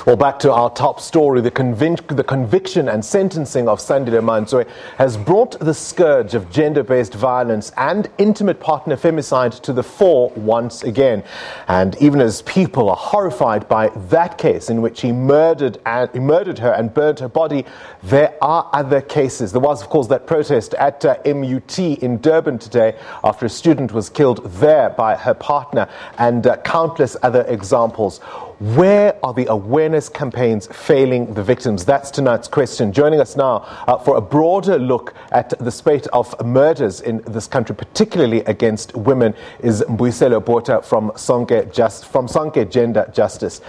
Well, back to our top story. The conviction and sentencing of Sandile Mantsoe has brought the scourge of gender-based violence and intimate partner femicide to the fore once again. And even as people are horrified by that case in which he murdered her and burned her body, there are other cases. There was, of course, that protest at MUT in Durban today after a student was killed there by her partner, and countless other examples. Where are the awareness campaigns failing the victims? That's tonight's question. Joining us now for a broader look at the spate of murders in this country, particularly against women, is Mbuyiselo Botha from Sonke Gender Justice.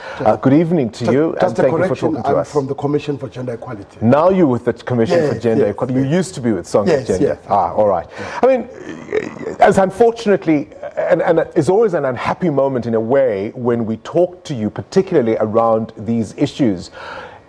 Good evening to you, and thank you for talking to us. I'm from the Commission for Gender Equality. Now you're with the Commission for Gender Equality. You used to be with Sonke Gender. Yes. All right. Yeah. I mean, as unfortunately, and it's always an unhappy moment in a way when we talk to you, particularly around these issues.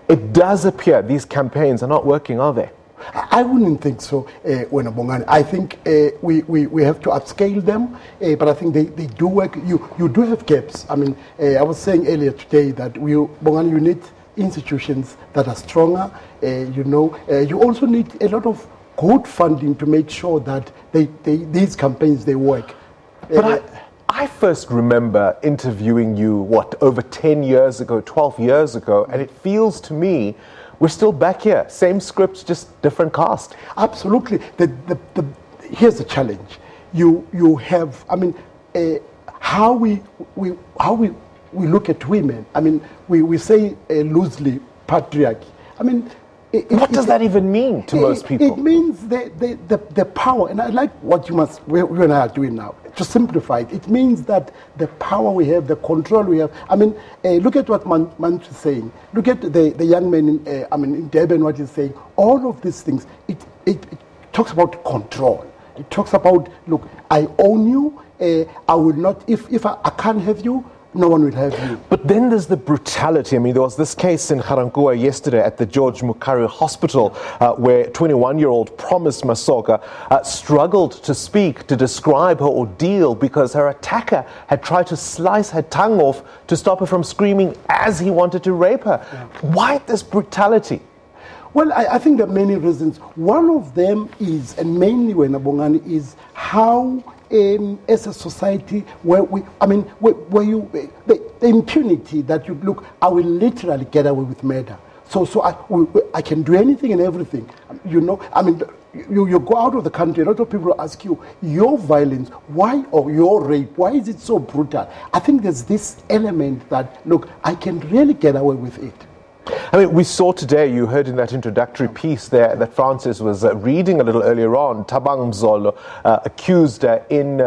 It does appear these campaigns are not working, are they? I wouldn't think so, Bongani. I think we have to upscale them, but I think they do work. You do have gaps. I mean, I was saying earlier today that Bongani, you need institutions that are stronger. You also need a lot of good funding to make sure that these campaigns, they work. But I first remember interviewing you, over 10 years ago, 12 years ago, and it feels to me we're still back here. Same scripts, just different cast. Absolutely. Here's the challenge. You have, I mean, how we look at women. I mean, we say loosely patriarchy. I mean, what does that even mean to most people? It means the power, and I like what you and I are doing now. To simplify it, it means that the power we have, the control we have. I mean, look at what Mantsoe is saying. Look at the young man in Durban, what he's saying. All of these things, it talks about control. It talks about, look, I own you. I will not, if I can't have you, no one will have you. But then there's the brutality. I mean, there was this case in Garankuwa yesterday at the George Mukhari Hospital where 21-year-old Promise Masoka struggled to speak, to describe her ordeal because her attacker had tried to slice her tongue off to stop her from screaming as he wanted to rape her. Yeah. Why this brutality? Well, I think there are many reasons. One of them is, and mainly when Bongani, is how as a society the impunity that you look, I will literally get away with murder. So I can do anything and everything. I mean, you go out of the country, a lot of people ask you, your violence, why, or your rape, why is it so brutal? I think there's this element that, look, I can really get away with it. I mean, we saw today, you heard in that introductory piece there that Francis was reading a little earlier on, Thabang Mzolo, accused in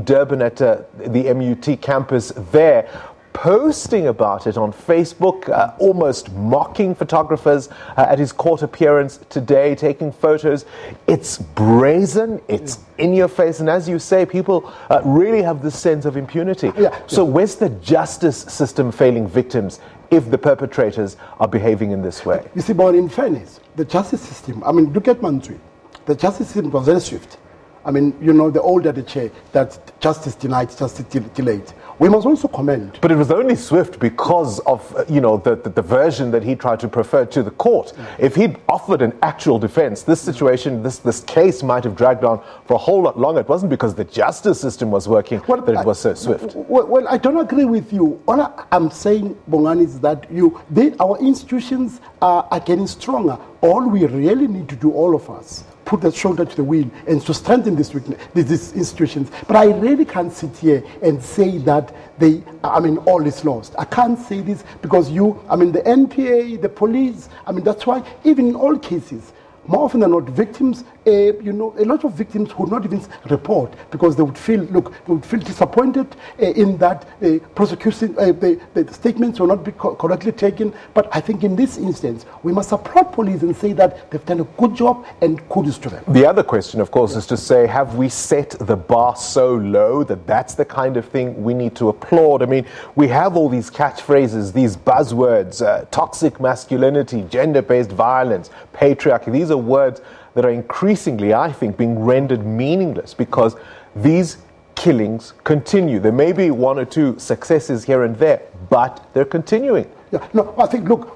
Durban at the MUT campus there, posting about it on Facebook, almost mocking photographers at his court appearance today, taking photos. It's brazen, it's in your face, and as you say, people really have this sense of impunity. So where's the justice system failing victims if the perpetrators are behaving in this way? You see, but in fairness, the justice system, I mean, look at Mantsoe. The justice system was very swift. I mean, the older the chair, that justice denied, justice delayed. We must also commend. But it was only swift because of, the version that he tried to prefer to the court. Yeah. If he'd offered an actual defense, this situation, this case might have dragged on for a whole lot longer. It wasn't because the justice system was working that it was so swift. Well, I don't agree with you. All I'm saying, Bongani, is that our institutions are getting stronger. All we really need to do, all of us, put the shoulder to the wheel and to strengthen these institutions. But I really can't sit here and say that all is lost. I can't say this because the NPA, the police, that's why even in all cases, more often than not, victims, a lot of victims would not even report because they would feel disappointed in that prosecution, the statements will not be correctly taken. But I think in this instance, we must applaud police and say that they've done a good job and kudos to them. The other question, of course, is to say, have we set the bar so low that that's the kind of thing we need to applaud? I mean, we have all these catchphrases, these buzzwords, toxic masculinity, gender-based violence, patriarchy. These are words that are increasingly, I think, being rendered meaningless because these killings continue. There may be one or two successes here and there, but they're continuing. Yeah, no, I think, look,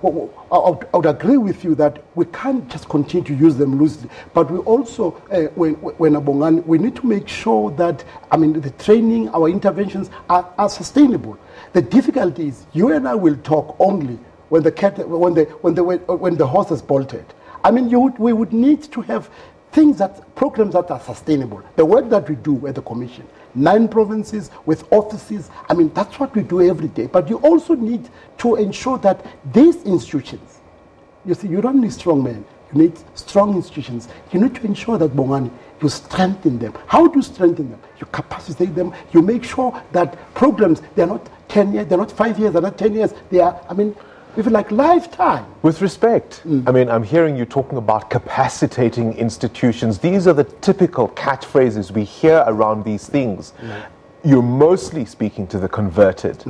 I would agree with you that we can't just continue to use them loosely, but we also, when Abongani, we need to make sure that, the training, our interventions are sustainable. The difficulty is, you and I will talk only when the horse is bolted. We would need to have programs that are sustainable. The work that we do at the Commission, 9 provinces with offices, that's what we do every day. But you also need to ensure that these institutions, you see, you don't need strong men, you need strong institutions. You need to ensure that, Bongani, you strengthen them. How do you strengthen them? You capacitate them, you make sure that programs, they're not 10 years, they're not 5 years, they're not 10 years, they are, if you like, lifetime. With respect, I'm hearing you talking about capacitating institutions. These are the typical catchphrases we hear around these things. You're mostly speaking to the converted.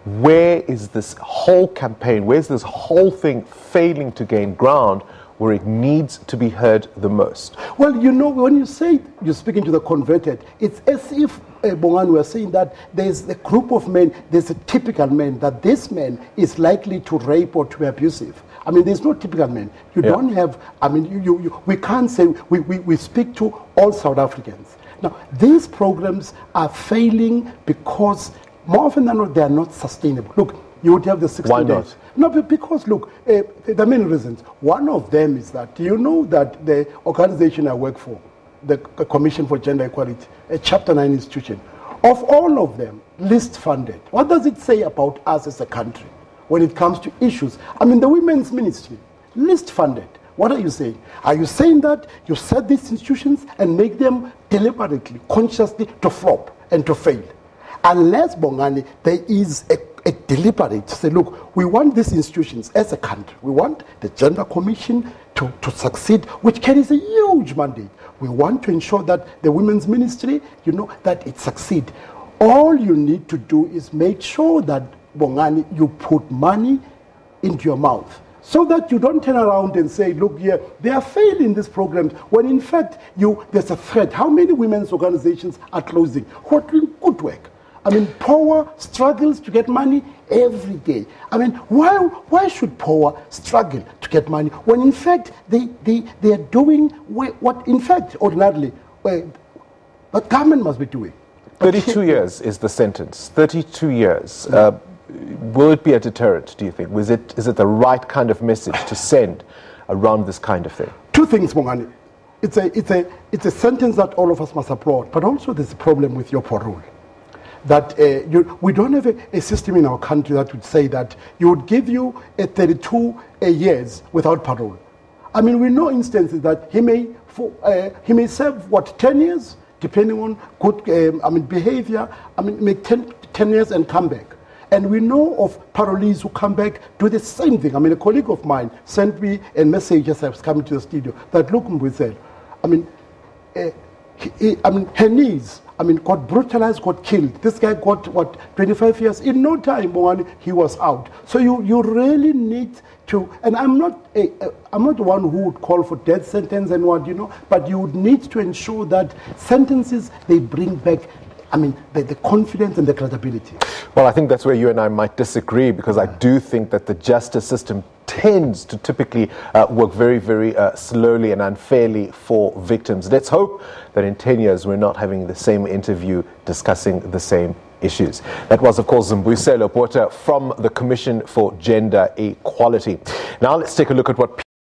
Where is this whole campaign, where's this whole thing failing to gain ground where it needs to be heard the most? Well, when you say you're speaking to the converted, it's as if, Bongani, we're saying that there's a group of men, there's a typical man, that this man is likely to rape or to be abusive. There's no typical man. You don't have, we can't say, we speak to all South Africans. Now, these programs are failing because more often than not, they are not sustainable. Look, you would have the 60 Why days. not? No, because look, there are many reasons. One of them is that, that the organization I work for, the Commission for Gender Equality, a Chapter 9 institution, of all of them, least funded. What does it say about us as a country when it comes to issues? The Women's Ministry, least funded. What are you saying? Are you saying that you set these institutions and make them deliberately, consciously to flop and to fail? Unless, Bongani, there is a deliberate to say, look, we want these institutions as a country. We want the Gender Commission to succeed, which carries a huge mandate. We want to ensure that the Women's Ministry, that it succeed. All you need to do is make sure that, Bongani, you put money into your mouth, so that you don't turn around and say, look here, they are failing these programs, when in fact there's a threat. How many women's organizations are closing who are doing good work? Power struggles to get money every day. Why should Power struggle to get money when in fact they are doing what in fact ordinarily the government must be doing? 32 years is the sentence. 32 years. Will it be a deterrent, do you think? Is it the right kind of message to send around this kind of thing? Two things, Bongani. It's a sentence that all of us must applaud, but also there's a problem with your parole. That we don't have a system in our country that would say that you would give you 32 years without parole. We know instances that he may serve 10 years, depending on good behavior. Make 10 years and come back. And we know of parolees who come back, do the same thing. A colleague of mine sent me a message as I was coming to the studio that, look, Mbuyiselo, her niece, got brutalized, got killed. This guy got, 25 years? In no time, he was out. So you really need to, and I'm not the one who would call for death sentence and but you would need to ensure that sentences, they bring back the confidence and the credibility. Well, I think that's where you and I might disagree, because I do think that the justice system tends to typically work very, very slowly and unfairly for victims. Let's hope that in 10 years we're not having the same interview discussing the same issues. That was, of course, Mbuyiselo Botha from the Commission for Gender Equality. Now let's take a look at what